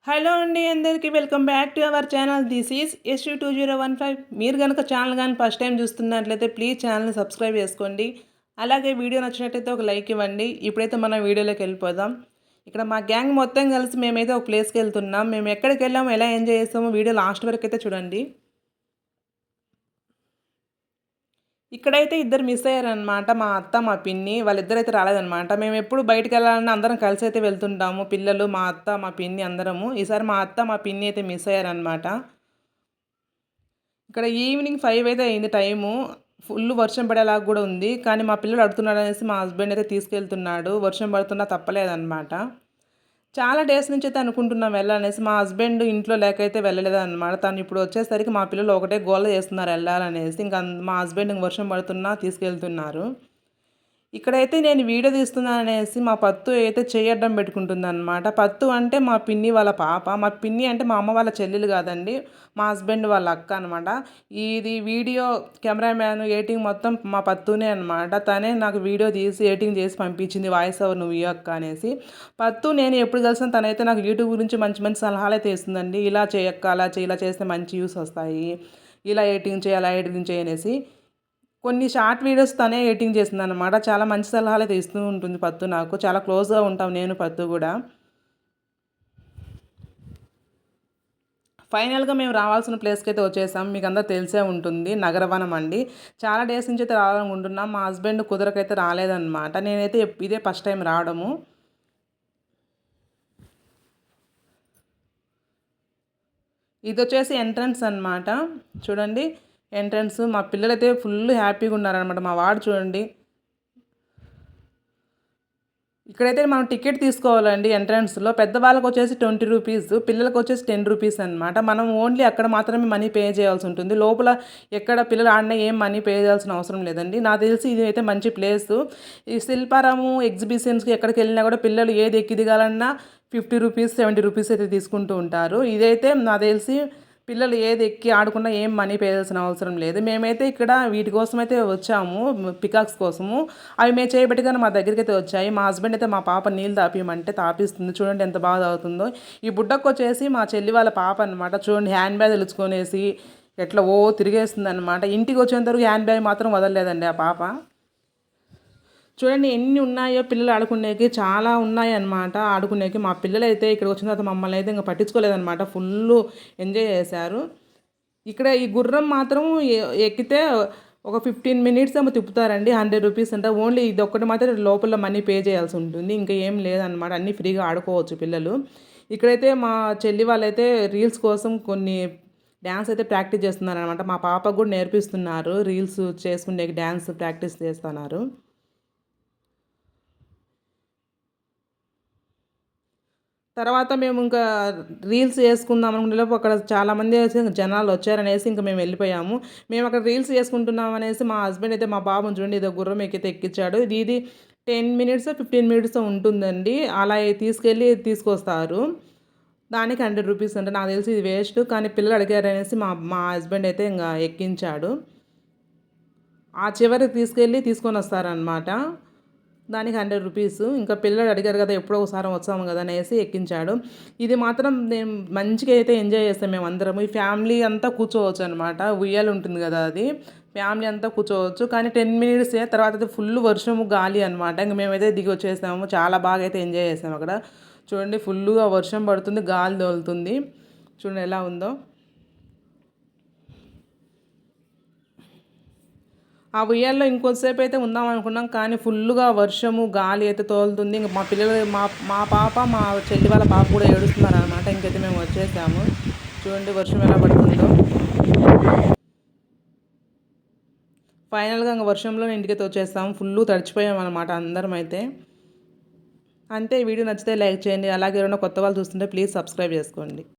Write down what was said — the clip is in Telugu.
హలో అండి అందరికీ welcome back to our channel. This is SU2015. మీరు కనుక ఛానల్ కానీ ఫస్ట్ టైం చూస్తున్నట్లయితే ప్లీజ్ ఛానల్ని సబ్స్క్రైబ్ చేసుకోండి. అలాగే వీడియో నచ్చినట్టయితే ఒక లైక్ ఇవ్వండి. ఇప్పుడైతే మనం వీడియోలోకి వెళ్ళిపోదాం. ఇక్కడ మా గ్యాంగ్ మొత్తం కలిసి మేమైతే ఒక ప్లేస్కి వెళ్తున్నాం. మేము ఎక్కడికి వెళ్ళాము, ఎలా ఎంజాయ్ చేస్తామో వీడియో లాస్ట్ వరకు అయితే చూడండి. ఇక్కడైతే ఇద్దరు మిస్ అయ్యారనమాట. మా అత్త, మా పిన్ని. వాళ్ళిద్దరైతే రాలేదనమాట. మేము ఎప్పుడు బయటికి వెళ్ళాలన్నా అందరం కలిసి అయితే వెళ్తుంటాము. పిల్లలు, మా అత్త, మా పిన్ని అందరము. ఈసారి మా అత్త, మా పిన్ని అయితే మిస్ అయ్యారనమాట. ఇక్కడ ఈవినింగ్ 5 అయితే అయింది టైము. ఫుల్ వర్షం పడేలాగా కూడా ఉంది. కానీ మా పిల్లలు అడుగుతున్నాడు అనేసి మా హస్బెండ్ అయితే తీసుకెళ్తున్నాడు. వర్షం పడుతున్నా తప్పలేదన్నమాట. చాలా డేస్ నుంచి అయితే అనుకుంటున్నాం వెళ్ళాలనేసి. మా హస్బెండ్ ఇంట్లో లేకైతే వెళ్ళలేదన్నమాట. తను ఇప్పుడు వచ్చేసరికి మా పిల్లలు ఒకటే గోల చేస్తున్నారు వెళ్ళాలనేసి. ఇంకా మా హస్బెండ్ వర్షం పడుతున్నా తీసుకెళ్తున్నారు. ఇక్కడైతే నేను వీడియో తీస్తున్నాననేసి మా పత్తు అయితే చేయడ్డం పెట్టుకుంటుందన్నమాట. పత్తు అంటే మా పిన్ని వాళ్ళ పాప. మా పిన్ని అంటే మా అమ్మ వాళ్ళ చెల్లెలు కాదండి, మా హస్బెండ్ వాళ్ళ అక్క అనమాట. ఇది వీడియో కెమెరామ్యాన్ ఎడిటింగ్ మొత్తం మా పత్తునే అనమాట. తనే నాకు వీడియో తీసి ఎడిటింగ్ చేసి పంపించింది, వాయిస్ ఓవర్ నువ్వు ఇవ్వక్క అనేసి. పత్తు నేను ఎప్పుడు కలిసిన తనైతే నాకు యూట్యూబ్ గురించి మంచి మంచి సలహాలు అయితే ఇస్తుందండి. ఇలా చేయక్క, అలా ఇలా చేస్తే మంచి యూస్ వస్తాయి, ఇలా ఎడిటింగ్ చేయి, అలా ఎడిటింగ్ చేయనేసి. కొన్ని షార్ట్ వీడియోస్ తనే ఎడిటింగ్ చేసిందనమాట. చాలా మంచి సలహాలు అయితే ఇస్తూ ఉంటుంది పత్తు నాకు. చాలా క్లోజ్గా ఉంటాం నేను పత్తు కూడా. ఫైనల్గా మేము రావాల్సిన ప్లేస్కి అయితే వచ్చేసాం. మీకు అందరూ తెలిసే ఉంటుంది, నగరవనం అండి. చాలా డేస్ నుంచి అయితే రావాలనుకుంటున్నాం. మా హస్బెండ్ కుదరకైతే రాలేదన్నమాట. నేనైతే ఇదే ఫస్ట్ టైం రావడము. ఇది వచ్చేసి ఎంట్రన్స్ అనమాట. చూడండి ఎంట్రన్స్. మా పిల్లలైతే ఫుల్ హ్యాపీగా ఉన్నారనమాట. మా వాడు చూడండి. ఇక్కడైతే మనం టికెట్ తీసుకోవాలండి ఎంట్రన్స్లో. పెద్దవాళ్ళకి వచ్చేసి 20 రూపీస్, పిల్లలకు వచ్చేసి 10 రూపీస్ అనమాట. మనం ఓన్లీ అక్కడ మాత్రమే మనీ పే చేయాల్సి ఉంటుంది. లోపల ఎక్కడ పిల్లలు ఆడినా ఏం మనీ పే చేయాల్సిన అవసరం లేదండి. నాకు తెలిసి ఇది అయితే మంచి ప్లేసు. ఈ శిల్పారాము ఎగ్జిబిషన్స్కి ఎక్కడికి వెళ్ళినా కూడా పిల్లలు ఏది ఎక్కి దిగాలన్నా 50 రూపీస్, 70 రూపీస్ అయితే తీసుకుంటూ ఉంటారు. ఇదైతే నాకు తెలిసి పిల్లలు ఏది ఎక్కి ఆడకుండా ఏం మనీ పే చేయాల్సిన అవసరం లేదు. మేమైతే ఇక్కడ వీటి కోసం అయితే వచ్చాము, పికాక్స్ కోసము. అవి మేము చేయబెట్టుగానే మా దగ్గరికి అయితే వచ్చాయి. మా హస్బెండ్ అయితే మా పాప నీళ్ళు తాపియమంటే తాపిస్తుంది. చూడండి ఎంత బాగా తాగుతుందో. ఈ బుడ్డకు వచ్చేసి మా చెల్లి వాళ్ళ పాప అనమాట. చూడండి హ్యాండ్ బ్యాగ్ తెలుసుకొనేసి ఎట్లా తిరిగేస్తుంది అనమాట. ఇంటికి వచ్చేంతవరకు హ్యాండ్ బ్యాగ్ మాత్రం వదలలేదండి ఆ పాప. చూడండి ఎన్ని ఉన్నాయో పిల్లలు ఆడుకునేకి, చాలా ఉన్నాయి అన్నమాట ఆడుకునేకి. మా పిల్లలు అయితే ఇక్కడికి వచ్చిన తర్వాత మమ్మల్ని అయితే ఇంకా పట్టించుకోలేదన్నమాట. ఫుల్ ఎంజాయ్ చేశారు. ఇక్కడ ఈ గుర్రం మాత్రం ఎక్కితే ఒక 15 మినిట్స్ ఏమో తిప్పుతారండి. 100 రూపీస్ అంటే. ఓన్లీ ఇది ఒక్కటి మాత్రం లోపల మనీ పే చేయాల్సి ఉంటుంది, ఇంకా ఏం లేదనమాట. అన్నీ ఫ్రీగా ఆడుకోవచ్చు పిల్లలు. ఇక్కడైతే మా చెల్లి వాళ్ళైతే రీల్స్ కోసం కొన్ని డ్యాన్స్ అయితే ప్రాక్టీస్ చేస్తున్నారనమాట. మా పాపకు కూడా నేర్పిస్తున్నారు, రీల్స్ చేసుకునే డ్యాన్స్ ప్రాక్టీస్ చేస్తున్నారు. తర్వాత మేము ఇంకా రీల్స్ చేసుకుందాం అనుకునేలోపు అక్కడ చాలామంది జనాలు వచ్చారనేసి ఇంకా మేము వెళ్ళిపోయాము. మేము అక్కడ రీల్స్ చేసుకుంటున్నాం అనేసి మా హస్బెండ్ అయితే మా బాబుని చూడండి ఏదో గుర్రం ఎక్కితే ఎక్కించాడు. ఇది 10 మినిట్స్ 15 మినిట్స్ ఉంటుందండి. అలా తీసుకెళ్ళి తీసుకొస్తారు. దానికి 100 రూపీస్ అంటే నాకు తెలిసి ఇది వేస్ట్, కానీ పిల్లలు అడిగారనేసి మా మా హస్బెండ్ అయితే ఇంకా ఎక్కించాడు. ఆ చివరికి తీసుకొని వస్తారనమాట. దానికి 100 రూపీస్. ఇంకా పిల్లలు అడిగారు కదా ఎప్పుడో ఒకసారి వచ్చాము కదా అనేసి ఎక్కించాడు. ఇది మాత్రం నేను మంచిగా అయితే ఎంజాయ్ చేస్తాం మేము అందరం. ఈ ఫ్యామిలీ అంతా కూర్చోవచ్చు అనమాట. ఉయ్యాలు ఉంటుంది కదా, అది ఫ్యామిలీ అంతా కూర్చోవచ్చు. కానీ 10 మినిట్సే, తర్వాత అయితే ఫుల్ వర్షము గాలి అనమాట. ఇంక మేమైతే దిగి వచ్చేసాము. చాలా బాగా అయితే ఎంజాయ్ చేసాము అక్కడ. చూడండి ఫుల్గా వర్షం పడుతుంది, గాలి తోలుతుంది. చూడండి ఎలా ఉందో. ఆ ఉయ్యాల్లో ఇంకొంతసేపు అయితే ఉందాం అనుకున్నాం, కానీ ఫుల్గా వర్షము గాలి అయితే తోలుతుంది. ఇంక మా పిల్లలు మా మా పాప మా చెల్లి వాళ్ళ పాప కూడా ఏడుస్తున్నారు అనమాట. ఇంకైతే మేము వచ్చేసాము. చూడండి వర్షం ఎలా పడుతుందో. ఫైనల్గా ఇంక వర్షంలో ఇంటికైతే వచ్చేస్తాము. ఫుల్ తడిచిపోయాం అనమాట అందరం అయితే. అంతే. వీడియో నచ్చితే లైక్ చేయండి. అలాగే ఎవరైనా కొత్త వాళ్ళు చూస్తుంటే ప్లీజ్ సబ్స్క్రైబ్ చేసుకోండి.